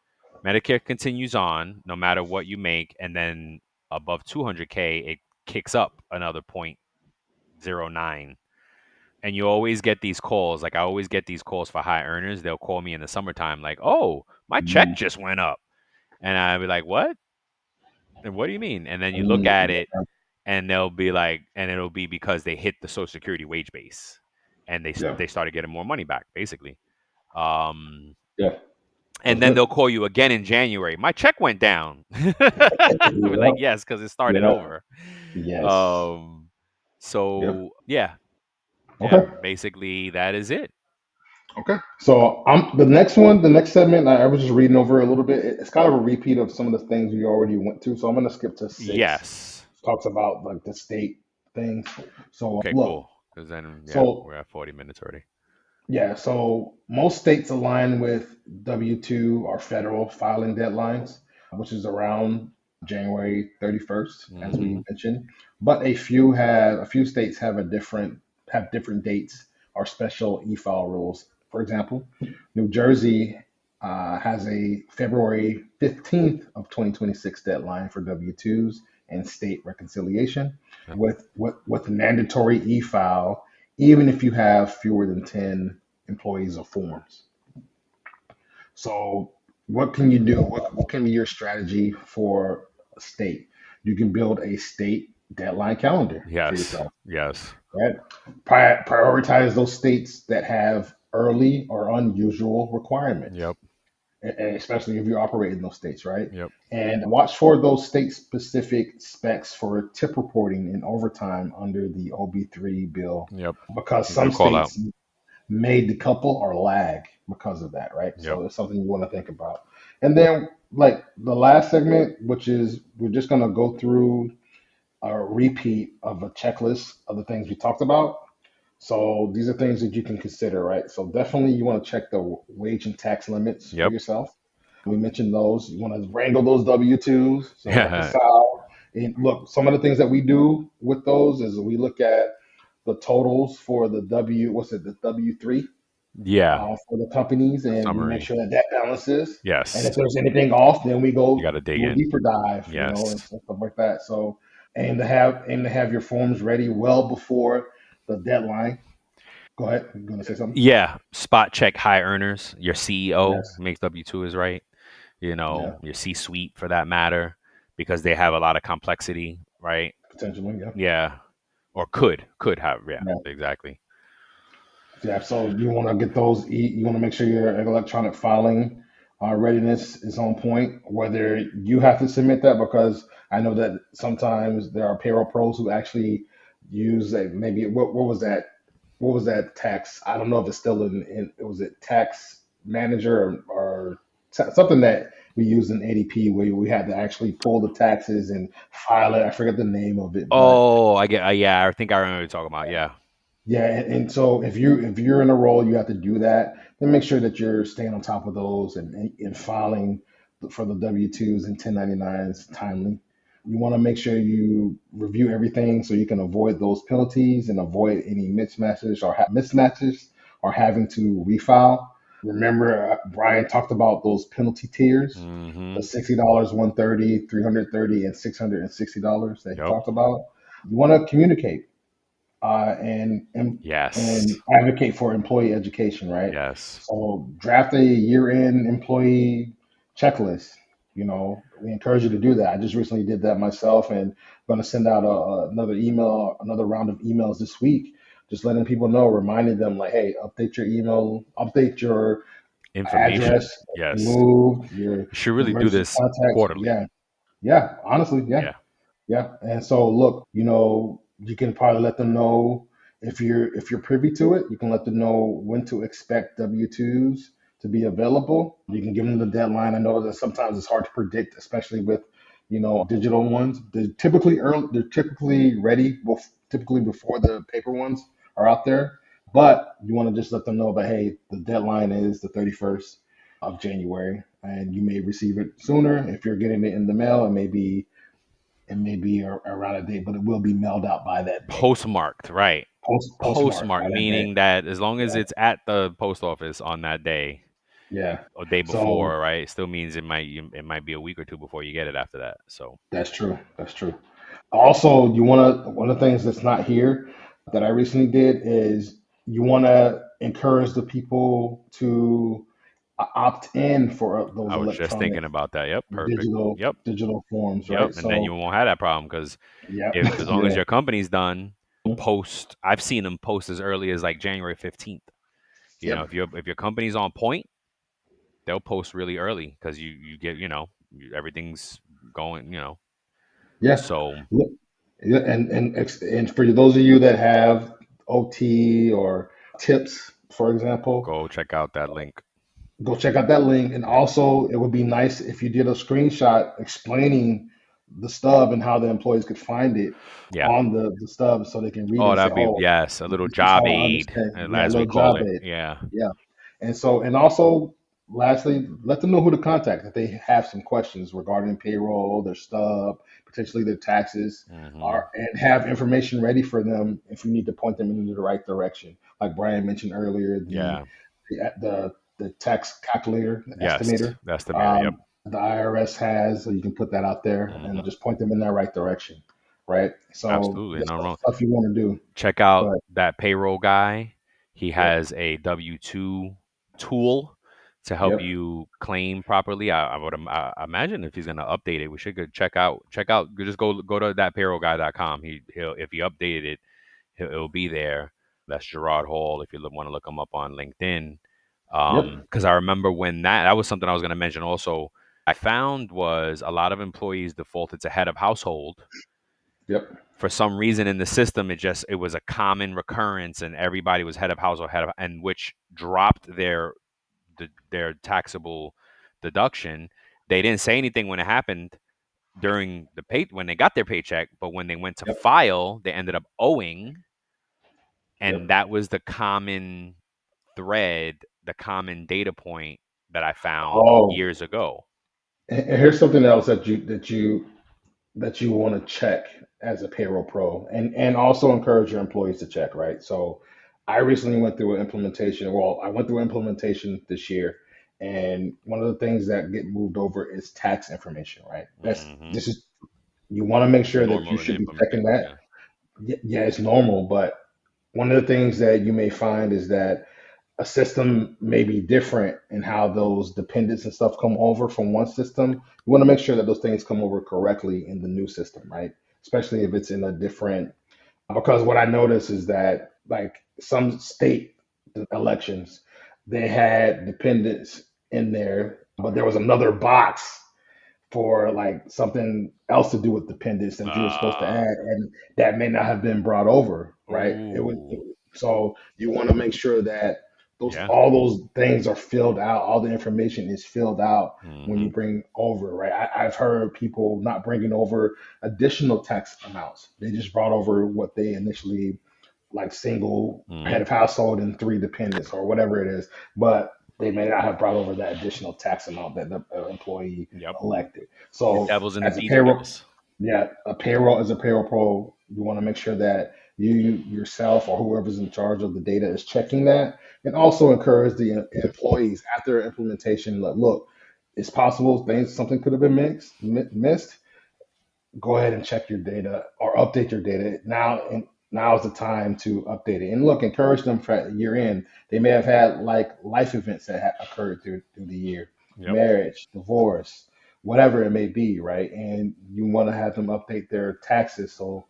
Medicare continues on no matter what you make, and then above 200K, it kicks up another 0.09. And you always get these calls. Like, I always get these calls for high earners. They'll call me in the summertime, like, "Oh, my check Hmm. just went up," and I'll be like, "What? And what do you mean?" And then you look Hmm. at it, and they'll be like, and it'll be because they hit the Social Security wage base, and Yeah. they started getting more money back, basically. Um, Yeah. and That's then good. they'll call you again in January. My check went down. We're like, Yep. yes, because it started Yeah. over. Yes. Um, Yep. so yeah, Okay. basically that is it. Okay. So the next one, the next segment, I was just reading over a little bit. It's kind of a repeat of some of the things we already went to. So I'm gonna skip to 6. Yes. Talks about like the state things. So Okay, look, cool. Because then, yeah, so we're at 40 minutes already. yeah, so most states align with W-2 or federal filing deadlines, which is around January 31st, as we Hmm. mentioned. But a few states have different dates or special e-file rules. For example, New Jersey has a February 15th of 2026 deadline for W-2s and state reconciliation, with mandatory e-file even if you have fewer than 10 employees or forms. So, what can you do? What can be your strategy for a state? You can build a state deadline calendar for Yes. yourself, Yes. right? Prioritize those states that have early or unusual requirements, Yep. especially if you operate in those states, right? Yep. And watch for those state specific specs for tip reporting and overtime under the OB3 bill, Yep. because some Good call out. states may decouple or lag because of that, right? Yep. So it's something you want to think about. And then, like the last segment, which is we're just going to go through a repeat of a checklist of the things we talked about. So these are things that you can consider, right? So definitely you want to check the wage and tax limits for Yep. yourself. We mentioned those. You want to wrangle those W-2s, so Yeah. reconcile. And look, some of the things that we do with those is we look at the totals for the W-3 Yeah. for the companies, and we make Summary. sure that that balances. And Yes. if there's anything off, then we You got go to dig do a in. deeper dive, and Yes. stuff like that. So aim to have your forms ready well before the deadline. Go ahead. You're gonna say something? Yeah. Spot check high earners. Your CEO Yes. makes W-2 is right. Yeah. Your C-suite for that matter, because they have a lot of complexity, right? Potentially. Yeah. Yeah. Or could have. Yeah. Yeah. Exactly. Yeah. So you want to get those. You want to make sure your electronic filing readiness is on point. Whether you have to submit that, because I know that sometimes there are payroll pros who actually use maybe what was that? what was that tax? I don't know if it's still in was it tax manager or something that we used in ADP where we had to actually pull the taxes and file it. I forget the name of it, but Oh, I get. Yeah, I think I remember what you're talking about. Yeah. yeah, and so if you're in a role, you have to do that. Then make sure that you're staying on top of those and filing for the W-2s and 1099s timely. You want to make sure you review everything so you can avoid those penalties and avoid any mismatches or having to refile. Remember, Brian talked about those penalty tiers, the Mm-hmm. $60, 130, 330, and $660 that he Yep. talked about. You want to communicate uh, and and Yes. and advocate for employee education, right? Yes. So draft a year-end employee checklist. We encourage you to do that. I just recently did that myself, and I'm going to send out another round of emails this week, just letting people know, reminding them like, hey, update your email, update your Information. address, Yes. moved, You your should really do emergency this contacts. quarterly. Yeah, yeah, honestly, yeah. Yeah. Yeah, and so look, you can probably let them know if you're privy to it. You can let them know when to expect W-2s to be available. You can give them the deadline. I know that sometimes it's hard to predict, especially with digital ones. They're typically ready, typically before the paper ones are out there. But you want to just let them know that hey, the deadline is the 31st of January, and you may receive it sooner if you're getting it in the mail. It may be around a date, but it will be mailed out by that day. Postmarked, right. Postmarked Postmark, by that day. meaning that as long as Yeah. it's at the post office on that day Yeah. or day So before, right? It still means it might be a week or two before you get it after that. So that's true. That's true. Also, one of the things that's not here that I recently did is you want to encourage the people to opt in for those I was just electronic thinking about that. Yep, perfect. digital Yep, digital forms, yep. right? And then So you won't have that problem because yeah, if as long as yeah, your company's done, post. I've seen them post as early as like January 15th. You know, yep, if your company's on point, they'll post really early because you get everything's going. yeah. So Yeah, and for those of you that have OT or tips, for example, go check out that link. go check out that link. And Yep. also, it would be nice if you did a screenshot explaining the stub and how the employees could find it Yeah. on the stub so they can read it Oh, and say, that'd be "Oh, yes, a little this is job how I aid, understand." Yeah, a as we little call job it. aid. Yeah. Yeah. And also, lastly, let them know who to contact if they have some questions regarding payroll, their stub, potentially their taxes, Hmm. and have information ready for them if you need to point them in the right direction. Like Brian mentioned earlier, Yeah. the tax calculator, the Yes. estimator, That's the mayor. Yep. the IRS has, so you can put that out there and Hmm. just point them in that right direction, right? So Absolutely. that's No wrong. stuff you want to do. Check out But that payroll guy. He yep, has a W-2 tool to help yep, you claim properly. I imagine if he's gonna update it, we should go check out. Just go to that payrollguy.com. He'll if he updated it, it'll be there. That's Gerard Hall. If you want to look him up on LinkedIn, yep, because I remember when that was something I was going to mention also. I found was a lot of employees defaulted to head of household yep. for some reason in the system. It was a common recurrence, and everybody was head of household, and which dropped their taxable deduction. They didn't say anything when it happened during the pay when they got their paycheck, but when they went to Yep. file, they ended up owing, and Yep. that was the common thread, the common data point that I found Oh, years ago. and here's something else that you want to check as a payroll pro, and also encourage your employees to check. Right. So, I recently went through an implementation. Well, I went through implementation this year, and one of the things that get moved over is tax information. Right. Hmm. This is you want to make sure that you Normal in the should be checking implementation. that. Yeah. Yeah, it's normal, but one of the things that you may find is that a system may be different in how those dependents and stuff come over from one system. You want to make sure that those things come over correctly in the new system, right? Especially if it's in a different, because what I noticed is that like some state elections, they had dependents in there, but there was another box for like something else to do with dependents that you were supposed to Uh, add, and that may not have been brought over, right? It was ooh. So you want to make sure that all those things are filled out. All the information is filled out when you bring over, right? I've heard people not bringing over additional tax amounts. They just brought over what they initially, like single head of household and 3 dependents or whatever it is, but they may not have brought over that additional tax amount that the employee elected. So devil's in as the a payroll, details. a payroll as a payroll pro, you want to make sure that you yourself or whoever's in charge of the data is checking that, and also encourage the employees after implementation. Look, it's possible something could have been missed. Go ahead and check your data or update your data now. And now is the time to update it. And look, encourage them for year end. They may have had like life events that occurred through the year, marriage, divorce, whatever it may be, right? And you want to have them update their taxes. So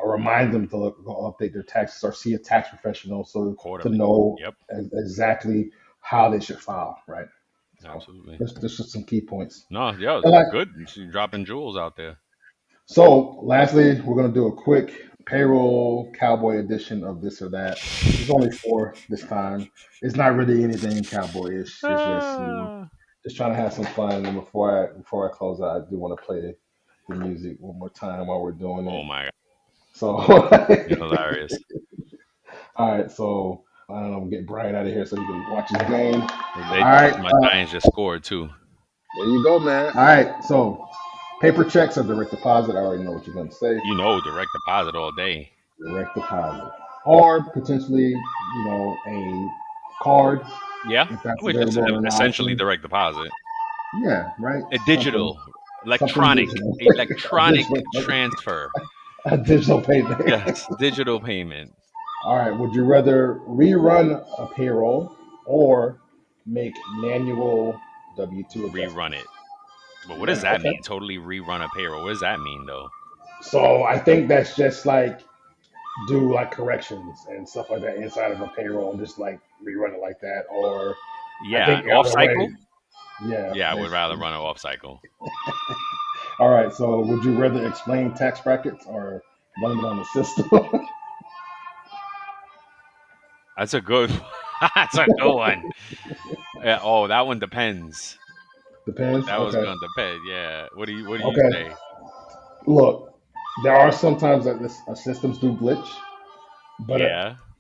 remind them to go update their taxes or see a tax professional so to know exactly how they should file, right? So absolutely. There's just some key points. No, yeah, good. You're dropping jewels out there. So lastly, we're going to do a quick payroll cowboy edition of this or that. There's only 4 this time. It's not really anything cowboyish. It's just just trying to have some fun. And before I close out, I do want to play the music one more time while we're doing it. Oh my god! So you're hilarious. All right, so I don't know. We'll get Brian out of here so he can watch his game. All right, my Giants just scored too. There you go, man. All right, so paper checks or direct deposit? I already know what you're going to say. You know, direct deposit all day. Direct deposit, or potentially, a card. Yeah, which is essentially direct deposit. Yeah, right. A digital, electronic transfer. A digital payment. Yes, digital payment. All right. Would you rather rerun a payroll or make manual W-2 rerun it? But what does that mean? Totally rerun a payroll. What does that mean, though? So I think that's just like do like corrections and stuff like that inside of a payroll and just like rerun it like that, or off cycle. Yeah, I would rather run it off cycle. All right. So would you rather explain tax brackets or run it on the system? That's a good. That's a good one. Oh, that one depends. Depends. That was gonna depend. Yeah. What do you say? Look, there are sometimes that systems do glitch, but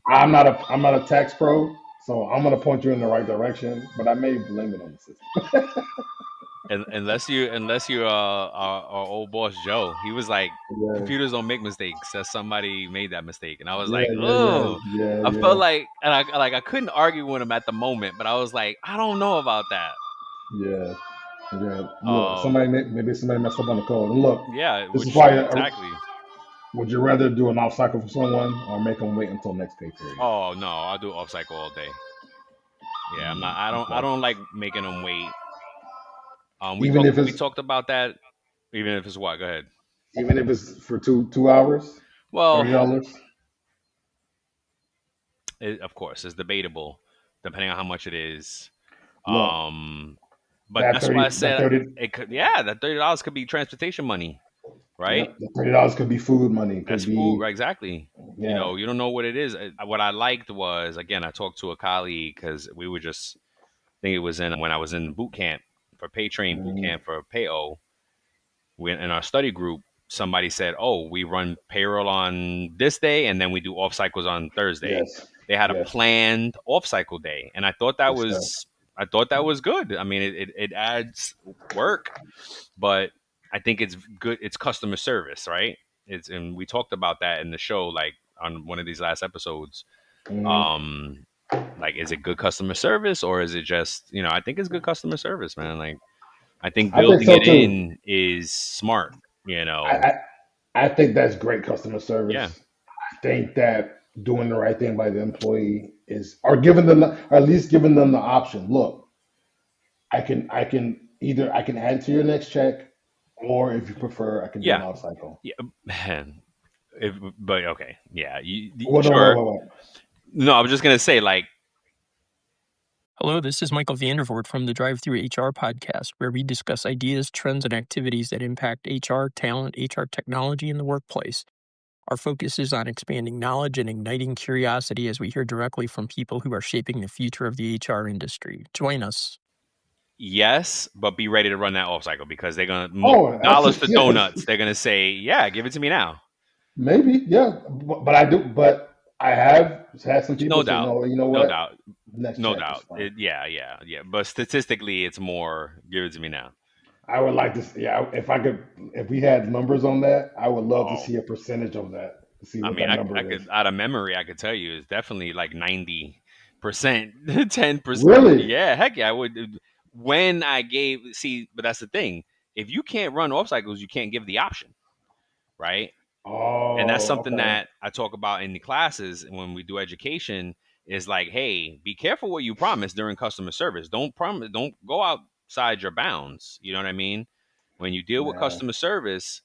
I'm not a tax pro, so I'm gonna point you in the right direction. But I may blame it on the system. Unless you our old boss Joe, he was like, computers don't make mistakes. That somebody made that mistake, and I was like, I felt like, and I couldn't argue with him at the moment, but I was like, I don't know about that. Yeah. Look, maybe somebody messed up on the code. And look, this is why exactly. Would you rather do an off cycle for someone or make them wait until next pay period? Oh no, I'll do off cycle all day. Yeah, I'm not. I don't like making them wait. We talked about that. Even if it's what? Go ahead. Even if it's for 2 hours. Well, $30. Of course, it's debatable depending on how much it is. Look, but that's why I said it could. Yeah, that $30 could be transportation money, right? Yep, the $30 could be food money. That's food, right? Exactly. Yeah. You don't know what it is. What I liked was, again, I talked to a colleague because we were just. I think it was when I was in boot camp for pay train boot camp for Payroll. In our study group, somebody said, "Oh, we run payroll on this day, and then we do off cycles on Thursday." Yes. They had a planned off cycle day, and I thought that was good. I mean, it adds work, but I think it's good. It's customer service, right? And we talked about that in the show, like on one of these last episodes. Like, is it good customer service or is it just, I think it's good customer service, man. Like, I think building it in is smart, I think that's great customer service. Yeah. I think that doing the right thing by the employee or at least giving them the option. Look, I can add it to your next check, or if you prefer, I can do an off cycle. Yeah. But okay. Yeah. No, I was just going to say, like, hello, this is Michael Vandervoort from the Drive-Thru HR podcast, where we discuss ideas, trends, and activities that impact HR, talent, HR technology, and the workplace. Our focus is on expanding knowledge and igniting curiosity as we hear directly from people who are shaping the future of the HR industry. Join us. Yes, but be ready to run that off cycle because they're gonna dollars for Yeah, donuts. They're gonna say, "Yeah, give it to me now." maybe, yeah, but I have had some people No say, doubt, no, you know no what, doubt, next no check is doubt. fine. Yeah. But statistically, it's more, give it to me now. I would like to see, yeah, if we had numbers on that, I would love to Oh, see a percentage of that, to see I what mean, that I number is. could out of memory, I could tell you it's definitely like 90%, 10%. Really? Yeah, heck yeah, I would. When I gave, see, but that's the thing. If you can't run off cycles, you can't give the option, right? And that's Oh, something okay. that I talk about in the classes when we do education is like, hey, be careful what you promise during customer service. Don't go outside your bounds. You know what I mean? When you deal with Yeah. customer service,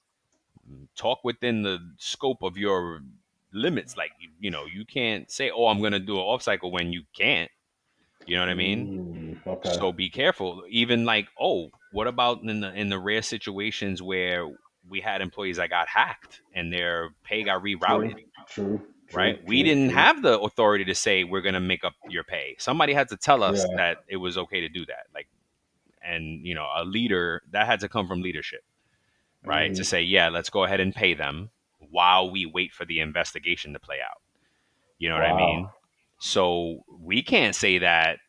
talk within the scope of your limits. Like, you can't say, oh, I'm going to do an off cycle when you can't. You know what I mean? Okay. So be careful. Even like, oh, what about in the rare situations where we had employees that got hacked and their pay got True. rerouted, True. right? True. We True. didn't True. have the authority to say we're going to make up your pay. Somebody had to tell us Yeah. that it was okay to do that. Like, and a leader that had to come from leadership, right? To Mm, say, yeah, let's go ahead and pay them while we wait for the investigation to play out. You know what I wow. mean? So we can't say that,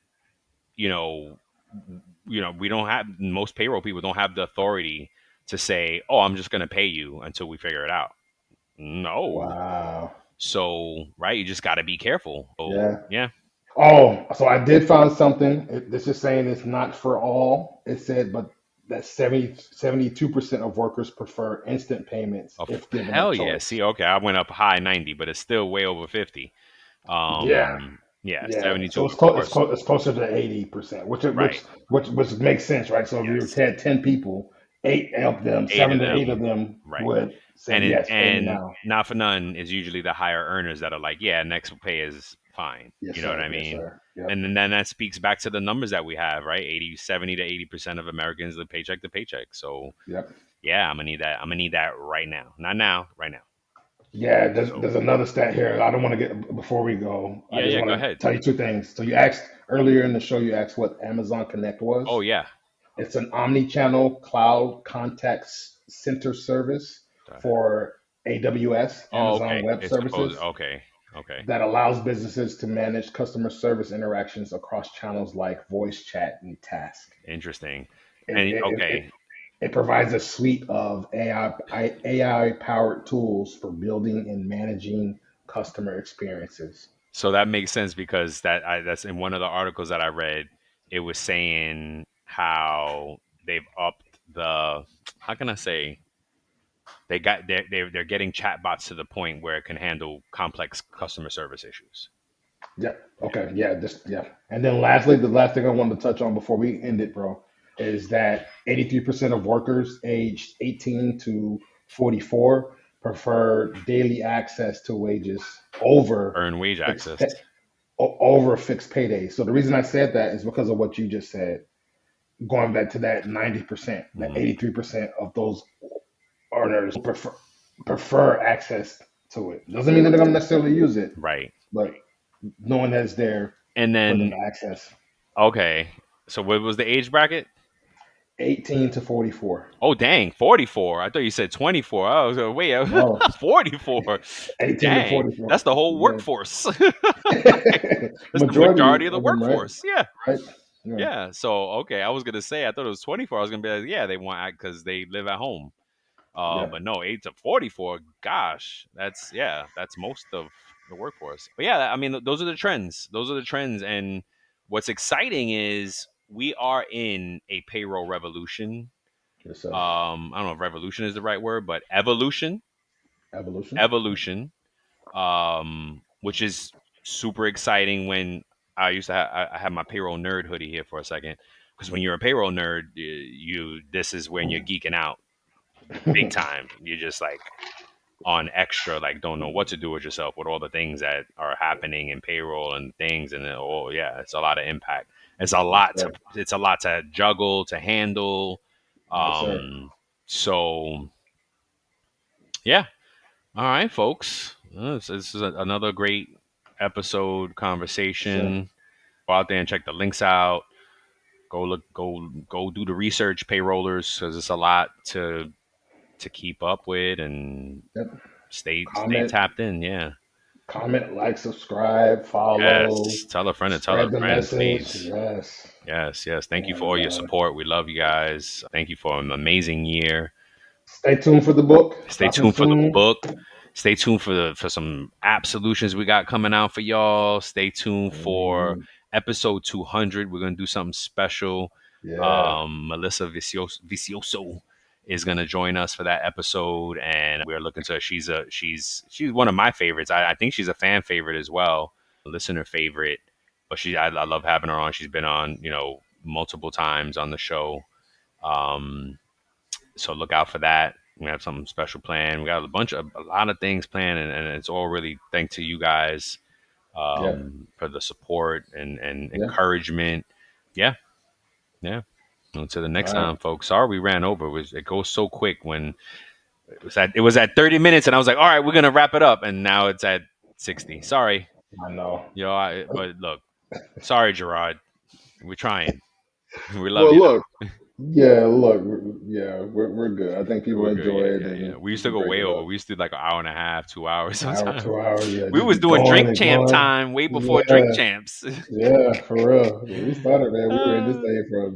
you know, we don't have, most payroll people don't have the authority to say, oh, I'm just going to pay you until we figure it out. No. Wow. So, right, you just got to be careful. So, Yeah. yeah. Oh, so I did find something. This is saying it's not for all. It said, but that 72% of workers prefer instant payments if given a Hell yeah. See, choice. okay, I went up high 90, but it's still way over 50. Yeah. Yeah, Yeah. 72, So of course. it's closer to 80%, Right. which makes sense, right? So if you Yes. had 10 people, eight of them, 8 of seven to eight of them. them Right. would say, And yes, pay me and now. not for none is usually the higher earners that are like, yeah, next pay is fine. Yes, You know what sir. I Yes, mean? sir. Yep. And then that speaks back to the numbers that we have, right? 70 to 80% of Americans live paycheck to paycheck. So Yep. yeah, I'm gonna need that. I'm gonna need that right now. Not now, right now. Yeah, So there's another stat here. I don't want to get before we go. I just yeah, want go to ahead. tell you two things. So you asked earlier in the show, you asked what Amazon Connect Oh was. yeah. It's an omni-channel cloud contact center service for AWS, Oh, Amazon okay. Web It's supposed. Services, Okay. Okay. that allows businesses to manage customer service interactions across channels like voice, chat, and task. Interesting. It, And it, it, okay, it provides a suite of AI powered tools for building and managing customer experiences. so that makes sense because that's in one of the articles that I read. It was saying how they've upped the. How can I say? They're getting chatbots to the point where it can handle complex customer service issues. Yeah. Okay. Yeah. Yeah. And then lastly, the last thing I wanted to touch on before we end it, bro, is that 83% of workers aged 18 to 44 prefer daily access to wages Earn wage fixed access. pay, over fixed paydays. So the reason I said that is because of what you just said. Going back to that 90%, that Mm, 83% of those earners prefer access to it. Doesn't mean that they're going to necessarily use it, right. but knowing that it's there And for them then to access. okay, so what was the age bracket? 18 to 44. Oh dang, 44. I thought you said 24. I was wait, No, 44. 18 to Dang, 44. that's the whole Yeah. workforce. That's the Majority majority of the of them, right? workforce. Yeah. Right? Yeah. Yeah. So okay, I was gonna say I thought it was 24. I was gonna be like, yeah, they want because they live at home. Yeah. But no, 8 to 44. Gosh, that's most of the workforce. But yeah, I mean, those are the trends. Those are the trends. And what's exciting is we are in a payroll revolution. Yes, sir. I don't know if revolution is the right word, but evolution, Evolution. evolution, which is super exciting. When I used to I had my payroll nerd hoodie here for a second, because when you're a payroll nerd, this is when you're geeking out big time. You're just like on extra, like don't know what to do with yourself with all the things that are happening in payroll and things. And then, oh yeah, it's a lot of impact. Yes, sir. It's a lot to juggle, to handle. Yes, sir. Um, so yeah, All right, folks. This is another great episode Sure. conversation. Go out there and check the links out. Go do the research, payrollers, because it's a lot to keep up with, and Yep. stay Comment, tapped in. Yeah. like, subscribe, follow, Yes. Tell a friend to tell a spread the friend, message. please. Yes. Yes. Thank you for all And your support. We love you guys. Thank you for an amazing year. stay tuned for the book. Stay Dropping tuned for the soon. book. Stay tuned for some app solutions we got coming out for y'all. Stay tuned for episode 200. We're gonna do something special. Yeah. Melissa Vicioso is gonna join us for that episode, and we're looking to. She's one of my favorites. I think she's a fan favorite as well, a listener favorite. But I love having her on. She's been on multiple times on the show. So look out for that. We have something special planned. We got a lot of things planned, and it's all really thanks to you guys Yeah. for the support and Yeah. encouragement. Yeah. Until the next All right. time, folks. Sorry we ran over. It goes so quick when it was at 30 minutes, and I was like, all right, we're gonna wrap it up, and now it's at 60. Sorry, I know. but look, sorry, Gerard. We're trying. We love Well, you. look. Yeah, look. We're good. I think people We're enjoy good. it. Yeah. And We used to go break way it over. up. We used to do like an hour and a half, 2 hours An hour, sometimes. 2 hours. Yeah. We Just was be doing going drink and champ going. time way before drink Yeah. champs. Yeah, for real. We started, man. We were in this thing for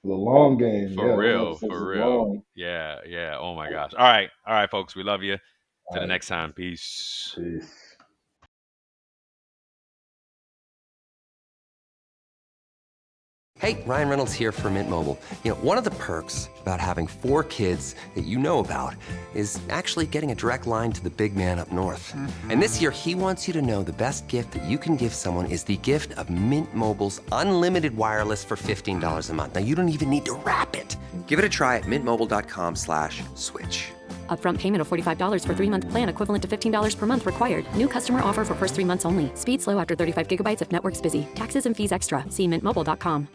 the long game. Yeah, For those real, episodes for is real. long. Yeah. Oh my gosh. All right, folks. We love you. To All the right. next time. Peace. Peace. Hey, Ryan Reynolds here for Mint Mobile. You know, one of the perks about having 4 kids that you know about is actually getting a direct line to the big man up north. And this year, he wants you to know the best gift that you can give someone is the gift of Mint Mobile's unlimited wireless for $15 a month. Now, you don't even need to wrap it. Give it a try at mintmobile.com/switch. Upfront payment of $45 for 3-month plan equivalent to $15 per month required. New customer offer for first 3 months only. Speed slow after 35 gigabytes if network's busy. Taxes and fees extra. See mintmobile.com.